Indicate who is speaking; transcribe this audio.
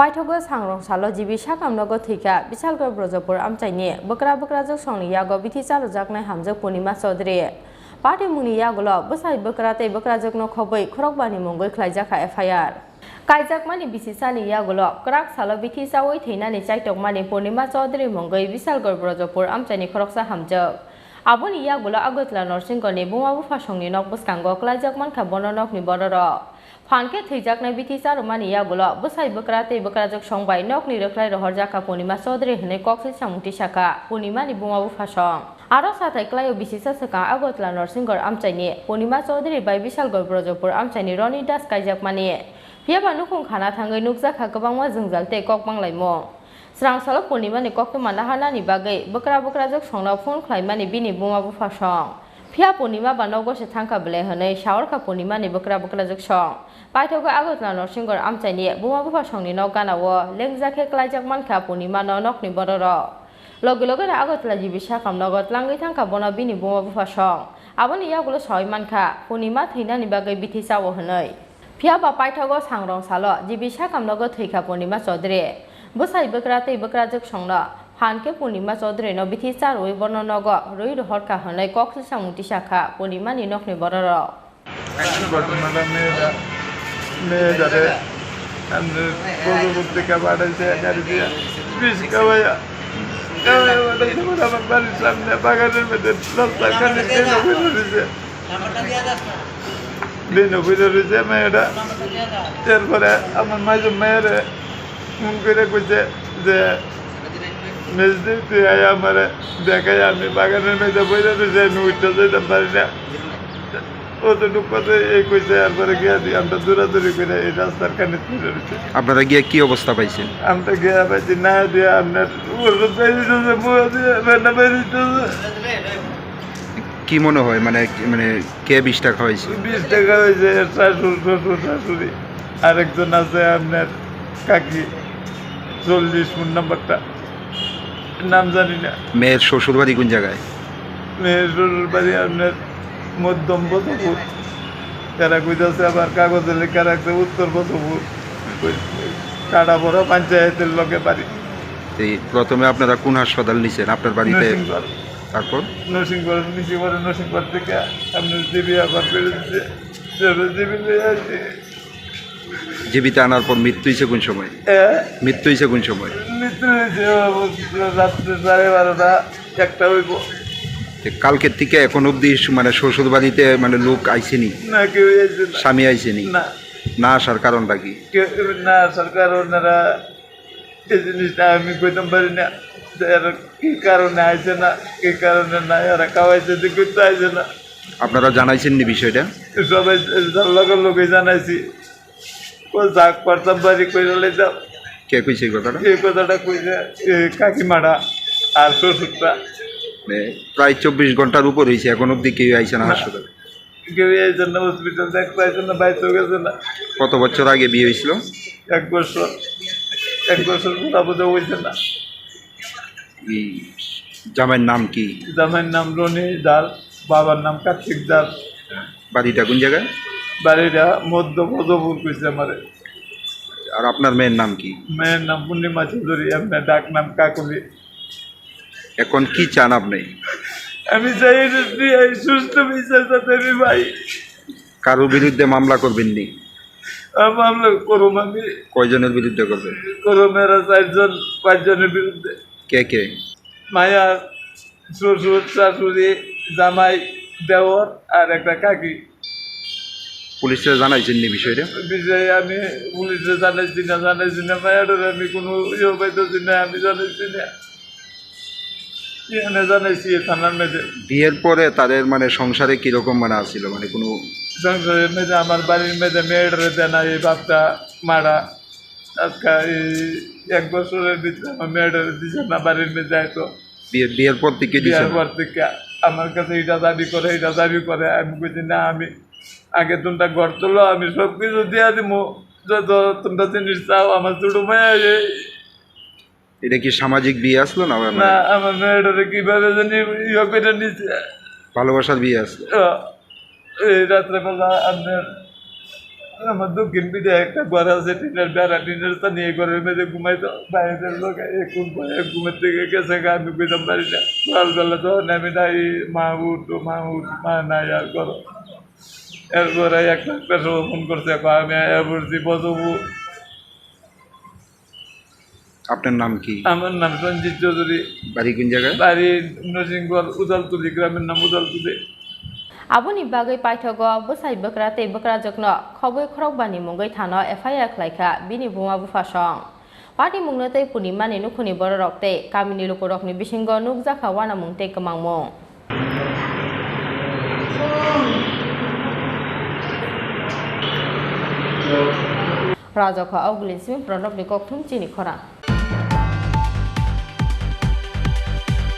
Speaker 1: Paithago Sangrongsalo jibi Sakham Nogo Thowikha Bishalgarh Brajapur Amchaini bokra jok songni yago bithi chalujak hamjak Purnima Chowdhury Party muni yagulo bosai bokra jok no khoboi khorokbani mongoi khlaijaka FIR Kaijak mani bisisani yagulo krak salo bithi chawoi theinani chaitok mani Purnima Chowdhury mongoi Bishalgarh Brajapur Amchaini khoroksa hamjak Aboni yagulo agotla norsingoni bumabu phasongni nok boskango khlaijak mankha bono nokni bororo Fanke theijaknai bithi charumani yagulo bosai bokra jok songbai nokni roklai rohor jaka Purnima Chowdhury hene kokse samungti saka Purnimani bumabu phasong aro sathai klaio bisisa saka agotla norsingor Amchaini Purnima Chowdhury bai Bishalgarh Brajapur Amchaini roni das kaijakmani phiaba nukung khana thangai nukjaka kwbangma jungjalte kok banglaimo Sangrongsalo Purnimani kokto mandahanani bagai bokra jok songna phone khlaimani bini bumabu phasong Phia Purnima ba Nogo se thangka bele hane shawarka Purnimani bokra jok song Paithago agotla norsingor Amchaini bumabu phasongni nokganawo lengjake klaijak mankha Purnima no nokni bororo loge agotla jibi Sakham nogot langai thangka bono bini bumabu phasong aboni yagulo soi mankha Purnima theinani bagai bithi chawo hanai Phia ba Paithago Sangrongsalo jibi Sakham nogo Thowikha Purnima Chowdhury bosai bokra jok songna Hanke Purnima Chowdhury no bithi charoi bono nogo roi rohor ka hanai kokse samungti saka Purnimani nokni bororo
Speaker 2: মেয়েদারে আমরা পূর্ববর্তী কাবাড়াইছে গাড়িয়া বিষ খাওয়াইয়া আমার বাড়ির সামনে বাগানের মধ্যে রাস্তাখানে দিন ফিরে রয়েছে মেয়েটা এরপরে আমার মেয়ের ফোন করে কইছে যে মেজদি তুই আমার দেখাই আমি বাগানের মধ্যে বইরে রয়েছে আমি উঠতে যেতাম পারি না
Speaker 3: আপনারা গিয়ে কি অবস্থা পাইছেন?
Speaker 2: আমরা গিয়ে পাইছি না দিয়ে আপনার
Speaker 3: কি মনে হয় মানে মানে কে 20 টাকা হয়েছে?
Speaker 2: 20 টাকা হয়েছে শাশুড় শ্বশুর শাশুড়ি আরেকজন আছে আপনার কাকি 40 ফোন নাম্বারটা নাম জানি না।
Speaker 3: মেয়ের শ্বশুর বাড়ি কোন জায়গায়?
Speaker 2: মেয়ের শ্বশুর বাড়ি আপনার মধ্যম বছরপুর তারা কইতাছে আবার কাগজে লেখা রাখছে উত্তর বছরপুর কাটা বড় পঞ্চায়েতের লোকে বাড়ি।
Speaker 3: প্রথমে আপনারা কোন হাসপাতাল নিছেন আপনার বাড়িতে? তারপর
Speaker 2: নরসিংগড় থেকে আপনার জিবি আবার বেড়ে দিচ্ছে
Speaker 3: জীবিত আনার পর মৃত্যু হয়েছে কোন সময়? মৃত্যু হয়েছে কোন সময়?
Speaker 2: মৃত্যু হয়েছে রাত্রে 12:30 একটা হইব।
Speaker 3: কালকের থেকে এখন অবধি মানে শ্বশুর বাড়িতে মানে লোক আইসেনি?
Speaker 2: না কেউ
Speaker 3: স্বামী আইসেনি? না আসার কারণটা কি?
Speaker 2: না আসার কারণ এই জিনিসটা আমি কইতাম পারি না কি কারণে আইসে না কি কারণে না এরা খাওয়াইছে যে করতে আইসে না।
Speaker 3: আপনারা জানাইছেন নি বিষয়টা?
Speaker 2: সবাই লোকে জানাইছি ও যাক পারতাম বাড়ি কইরা লই যাও।
Speaker 3: কে কইছে এই কথাটা?
Speaker 2: এই কথাটা কইছে কাকিমাড়া আর শ্বশুরটা।
Speaker 3: প্রায় 24 ঘন্টার উপর হয়েছে এখন অব্দি কেউ আইসে না হাসপাতালে?
Speaker 2: কেউ আইসে না, হসপিটাল দেখতে আইসে না, বাইতে গেছে না।
Speaker 3: কত বছর আগে বিয়ে হয়েছিল?
Speaker 2: 1 বছর পুরা হয়েছে না।
Speaker 3: জামাইয়ের নাম কি?
Speaker 2: জামাইয়ের নাম রনি জাল, বাবার নাম কার্তিক জাল।
Speaker 3: বাড়িটা কোন জায়গায়?
Speaker 2: বাড়িটা মধ্য ভজপুর কইছে আমারে।
Speaker 3: আর আপনার মেয়ের নাম কি?
Speaker 2: মেয়ের নাম পূর্ণিমা চৌধুরী, আপনার ডাক নাম কাকুলি।
Speaker 3: এখন কি চান আপনি?
Speaker 2: আমি চাই সুস্থ বিচার যাতে আমি ভাই।
Speaker 3: কারোর বিরুদ্ধে মামলা করবেন নি?
Speaker 2: মামলা করুম আমি।
Speaker 3: কয়জনের বিরুদ্ধে করবেন?
Speaker 2: করুম এরা 4-5 জনের বিরুদ্ধে।
Speaker 3: কে কে?
Speaker 2: মায়া, শ্বশুর শাশুড়ি, জামাই, দেওর আর একটা কাকি।
Speaker 3: পুলিশে জানাইছেন নি বিষয়টা?
Speaker 2: বিষয়ে আমি পুলিশে জানাইছি না মায়াডোর আমি কোনো পাইতেছি না, আমি জানাইছি না এখানে জানাইছি থানার মেয়েদে।
Speaker 3: বিয়ের পরে তাদের মানে সংসারে কিরকম মানে আসছিল মানে কোনো
Speaker 2: সংসারের মেয়েদে আমার বাড়ির মেয়েদে মেয়েডরে দেয় না এই বাপটা মারা আজকে এই 1 বছরের ভিতরে আমার মেয়েডরে দিছে না বাড়ির মেয়েদে। তো
Speaker 3: বিয়ের পর থেকে
Speaker 2: আমার কাছে এটা দাবি করে আমি কইছি না আমি আগে তোমরা ঘর তোলো আমি সব কিছু দিয়া দিব যত তোমরা জিনিস চাও। আমার ছোট মেয়ে
Speaker 3: এটা কি সামাজিক বিয়ে আসলো না?
Speaker 2: না আমার মেয়েটারে কিভাবে জানি ইয়ে করে নিচ্ছে,
Speaker 3: ভালোবাসার বিয়ে আসলো।
Speaker 2: এই রাত্রেবেলা আপনার আমার দক্ষিণ পিঠে একটা ঘর আছে টিনের বেড়া টিনের তা নিয়ে ঘরের মেঝে ঘুমাইতো বাইরের লোক এখন ঘুমের থেকে গেছে আমি বুঝতাম পারি না সকালবেলা তো আমি নাই মা উঠ মা নাই আর করো এরপরে একটা ফোন করছে আমি বলছি বসবু।
Speaker 3: আপনার নাম কি?
Speaker 2: আমার নাম সঞ্জিত চৌধুরী।
Speaker 3: বাড়ি কোন জায়গায়?
Speaker 2: বাড়ি নরসিংগড় উদালতুলি, গ্রামের নাম উদালতুলি।
Speaker 1: Aboni bagai Paithago busai bekra tei bekra jokno khoboi khorok bani mungai thano FIR khlaika bini buma bu fasong. Party mungno tei Purnima ni nukhuni borok tei kamini lukorok ni bisingo nukjaka wana mungtei kamangmung. Rajaka Augulin Sim Pranab ni Kokthum Chini Khorang.